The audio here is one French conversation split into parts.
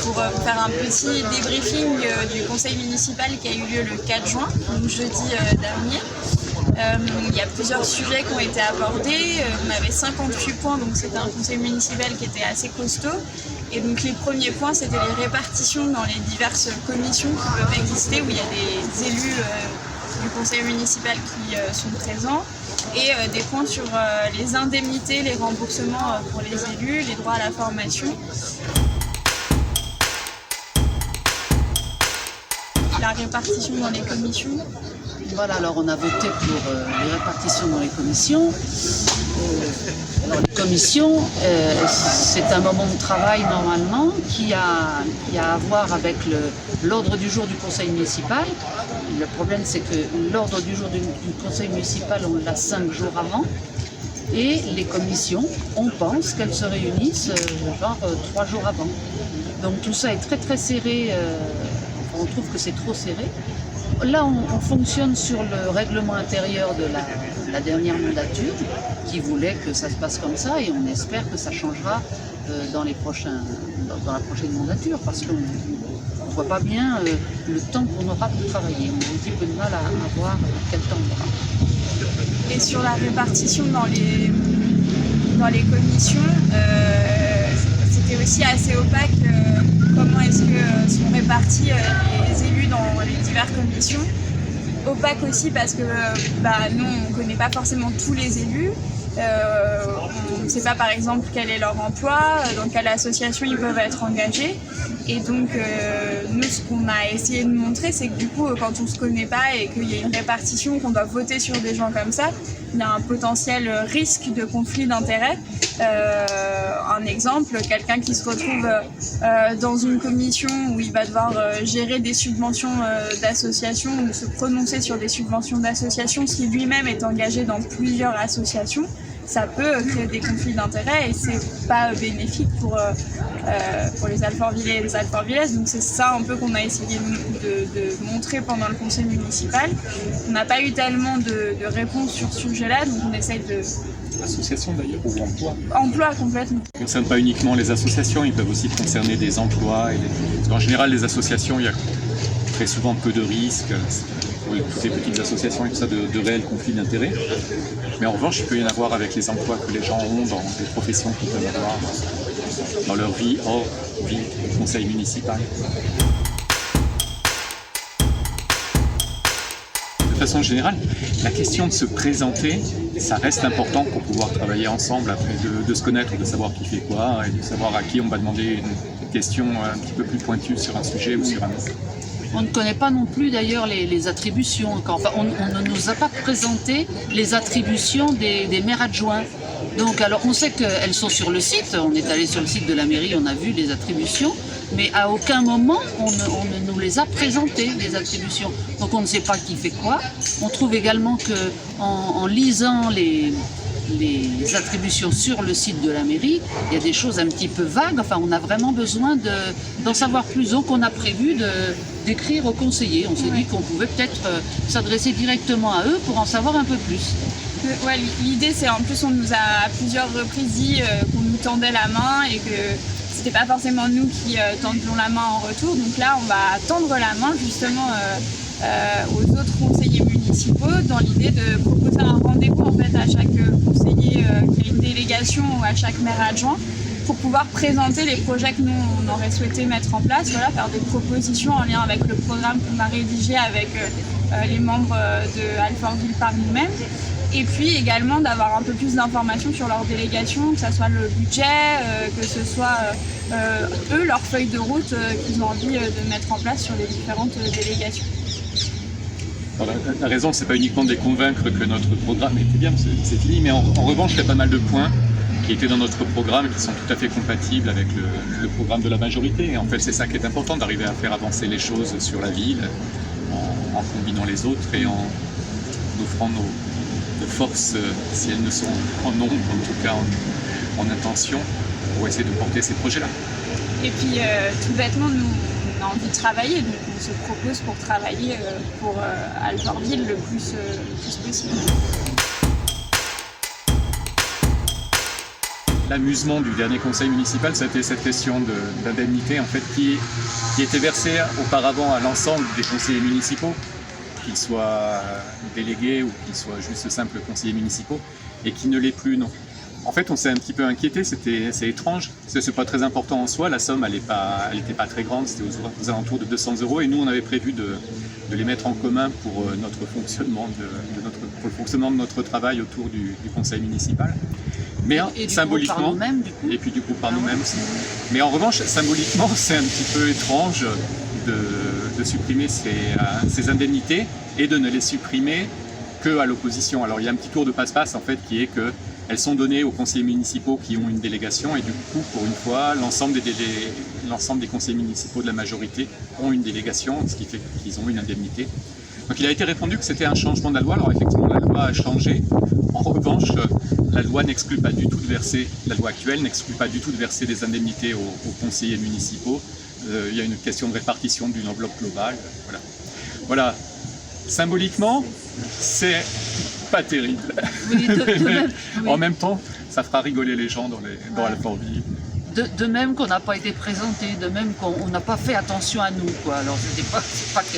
pour faire un petit débriefing du conseil municipal qui a eu lieu le 4 juin, donc jeudi dernier. Il y a plusieurs sujets qui ont été abordés. On avait 58 points, donc c'était un conseil municipal qui était assez costaud. Et donc les premiers points, c'était les répartitions dans les diverses commissions qui peuvent exister, où il y a des élus du conseil municipal qui sont présents, et des points sur les indemnités, les remboursements pour les élus, les droits à la formation. La répartition dans les commissions. Voilà, alors on a voté pour les répartitions dans les commissions. Alors les commissions, c'est un moment de travail normalement qui a à voir avec l'ordre du jour du conseil municipal. Le problème, c'est que l'ordre du jour du conseil municipal, on l'a 5 jours avant. Et les commissions, on pense qu'elles se réunissent genre 3 jours avant. Donc tout ça est très très serré. On trouve que c'est trop serré. Là, on fonctionne sur le règlement intérieur de la dernière mandature, qui voulait que ça se passe comme ça, et on espère que ça changera dans la prochaine mandature, parce qu'on ne voit pas bien le temps qu'on aura pour travailler. On a un petit peu de mal à voir quel temps on aura. Et sur la répartition dans les commissions, c'était aussi assez opaque. Comment est-ce que sont répartis les élus dans les diverses commissions. Opaque aussi parce que nous, on ne connaît pas forcément tous les élus. On ne sait pas par exemple quel est leur emploi, dans quelle association ils peuvent être engagés. Et donc nous, ce qu'on a essayé de montrer, c'est que du coup, quand on ne se connaît pas et qu'il y a une répartition, qu'on doit voter sur des gens comme ça, il y a un potentiel risque de conflit d'intérêts. Un exemple, quelqu'un qui se retrouve dans une commission où il va devoir gérer des subventions d'associations ou se prononcer sur des subventions d'associations, si lui-même est engagé dans plusieurs associations, ça peut créer des conflits d'intérêts et c'est pas bénéfique pour les Alfortvillais et les Alfortvillaises. Donc c'est ça un peu qu'on a essayé de montrer pendant le conseil municipal. On n'a pas eu tellement de réponses sur ce sujet-là, donc on essaye de... Association d'ailleurs ou emploi? Emploi complètement. Ça ne concerne pas uniquement les associations, ils peuvent aussi concerner des emplois. Parce qu'en général, les associations, il y a très souvent peu de risques. Pour toutes les petites associations et tout ça, de réels conflits d'intérêts. Mais en revanche, il peut y en avoir avec les emplois que les gens ont dans des professions qu'ils peuvent avoir dans leur vie hors vie du conseil municipal. De façon générale, la question de se présenter, ça reste important pour pouvoir travailler ensemble, après de se connaître, de savoir qui fait quoi et de savoir à qui on va demander une question un petit peu plus pointue sur un sujet ou sur un autre. On ne connaît pas non plus d'ailleurs les attributions. Enfin, on ne nous a pas présenté les attributions des maires adjoints. Donc, alors on sait qu'elles sont sur le site. On est allé sur le site de la mairie, on a vu les attributions. Mais à aucun moment, on ne nous les a présentées, les attributions. Donc on ne sait pas qui fait quoi. On trouve également qu'en lisant les attributions sur le site de la mairie, il y a des choses un petit peu vagues. Enfin, on a vraiment besoin d'en savoir plus. Donc on a prévu d'écrire aux conseillers. On s'est dit qu'on pouvait peut-être s'adresser directement à eux pour en savoir un peu plus. Ouais, l'idée, c'est en plus, on nous a à plusieurs reprises dit qu'on nous tendait la main et que c'était pas forcément nous qui tendions la main en retour. Donc là, on va tendre la main justement aux autres conseillers municipaux dans l'idée de proposer un rendez-vous en fait à chaque conseiller qui a une délégation ou à chaque maire adjoint pour pouvoir présenter les projets que nous on aurait souhaité mettre en place, voilà, faire des propositions en lien avec le programme qu'on a rédigé avec les membres de Alfortville par nous-mêmes. Et puis également d'avoir un peu plus d'informations sur leur délégation, que ce soit le budget, que ce soit eux, leur feuille de route qu'ils ont envie de mettre en place sur les différentes délégations. Alors, la raison, c'est pas uniquement de les convaincre que notre programme était bien, c'est fini, mais en revanche, il y a pas mal de points qui étaient dans notre programme et qui sont tout à fait compatibles avec le programme de la majorité. Et en fait, c'est ça qui est important, d'arriver à faire avancer les choses sur la ville, en combinant les autres et en offrant nos forces, si elles ne sont en nombre, en tout cas en intention, pour essayer de porter ces projets-là. Et puis, tout bêtement, nous, on a envie de travailler, donc on se propose pour travailler pour Alfortville le plus possible. l'amusement du dernier conseil municipal, c'était cette question d'indemnité en fait, qui était versée auparavant à l'ensemble des conseillers municipaux, qu'ils soient délégués ou qu'ils soient juste simples conseillers municipaux, et qui ne l'est plus, non. En fait, on s'est un petit peu inquiété, c'est étrange, c'est pas très important en soi, la somme, elle n'était pas très grande, c'était aux alentours de 200 €, et nous, on avait prévu de les mettre en commun pour notre fonctionnement, pour le fonctionnement de notre travail autour du conseil municipal. Mais et symboliquement, par nous-mêmes, du coup. et puis du coup par nous-mêmes aussi. Mais en revanche, symboliquement, c'est un petit peu étrange de supprimer ces indemnités et de ne les supprimer qu'à l'opposition. Alors il y a un petit tour de passe-passe en fait qui est que elles sont données aux conseillers municipaux qui ont une délégation et du coup, pour une fois, l'ensemble des conseillers municipaux de la majorité ont une délégation, ce qui fait qu'ils ont une indemnité. Donc il a été répondu que c'était un changement de la loi. Alors effectivement, la loi a changé. En revanche, la loi n'exclut pas du tout de verser, la loi actuelle n'exclut pas du tout de verser des indemnités aux conseillers municipaux. Il y a une question de répartition d'une enveloppe globale. Voilà. Symboliquement, c'est pas terrible. Oui, de même, oui. En même temps, ça fera rigoler les gens dans l'Alfortville. De même qu'on n'a pas été présenté, de même qu'on n'a pas fait attention à nous, quoi. Alors c'est pas que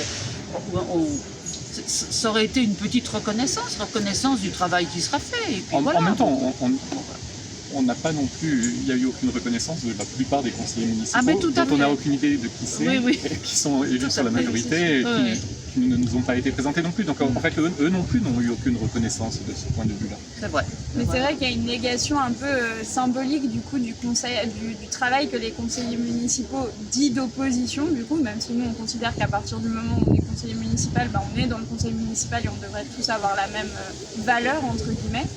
ça aurait été une petite reconnaissance du travail qui sera fait. Et puis En voilà. même temps, on n'a pas non plus, il n'y a eu aucune reconnaissance de la plupart des conseillers municipaux, mais tout à dont on fait. n'a aucune idée de qui c'est, Oui. qui sont élus Tout sur à la fait, majorité, et oui. qui ne nous ont pas été présentés non plus. Donc en fait, eux non plus n'ont eu aucune reconnaissance de ce point de vue-là. C'est vrai. Mais c'est vrai qu'il y a une négation un peu symbolique du coup du travail que les conseillers municipaux dits d'opposition, du coup, même si nous on considère qu'à partir du moment où on est conseiller municipal, on est dans le conseil municipal et on devrait tous avoir la même valeur entre guillemets.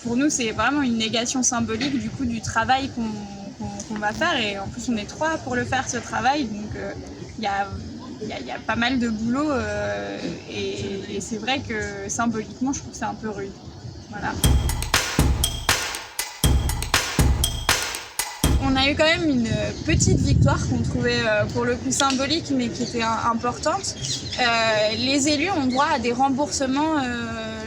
Pour nous, c'est vraiment une négation symbolique du coup du travail qu'on va faire, et en plus on est 3 pour le faire ce travail, donc il y a pas mal de boulot et c'est vrai que symboliquement je trouve que c'est un peu rude. Voilà. On a eu quand même une petite victoire qu'on trouvait pour le coup symbolique mais qui était importante. Les élus ont droit à des remboursements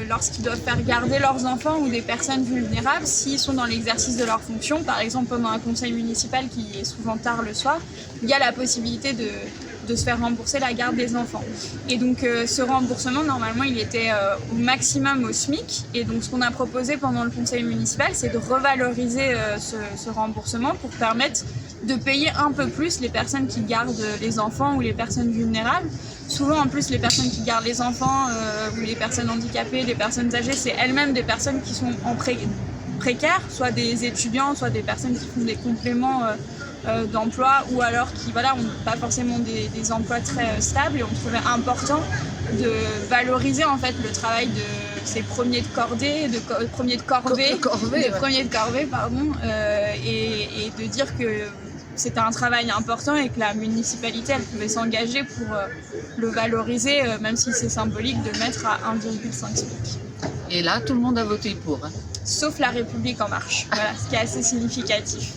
lorsqu'ils doivent faire garder leurs enfants ou des personnes vulnérables s'ils sont dans l'exercice de leurs fonctions. Par exemple, pendant un conseil municipal qui est souvent tard le soir, il y a la possibilité de se faire rembourser la garde des enfants. Et donc ce remboursement, normalement, il était au maximum au SMIC. Et donc ce qu'on a proposé pendant le conseil municipal, c'est de revaloriser ce remboursement pour permettre de payer un peu plus les personnes qui gardent les enfants ou les personnes vulnérables. Souvent, en plus, les personnes qui gardent les enfants ou les personnes handicapées, les personnes âgées, c'est elles-mêmes des personnes qui sont en précaires, soit des étudiants, soit des personnes qui font des compléments d'emploi ou alors qui n'ont pas forcément des emplois très stables, et on trouvait important de valoriser en fait le travail de ces premiers de corvée, et de dire que c'était un travail important et que la municipalité elle pouvait s'engager pour le valoriser, même si c'est symbolique, de mettre à 1,5 SMIC. Et là, tout le monde a voté pour. Sauf La République En Marche, voilà, ce qui est assez significatif.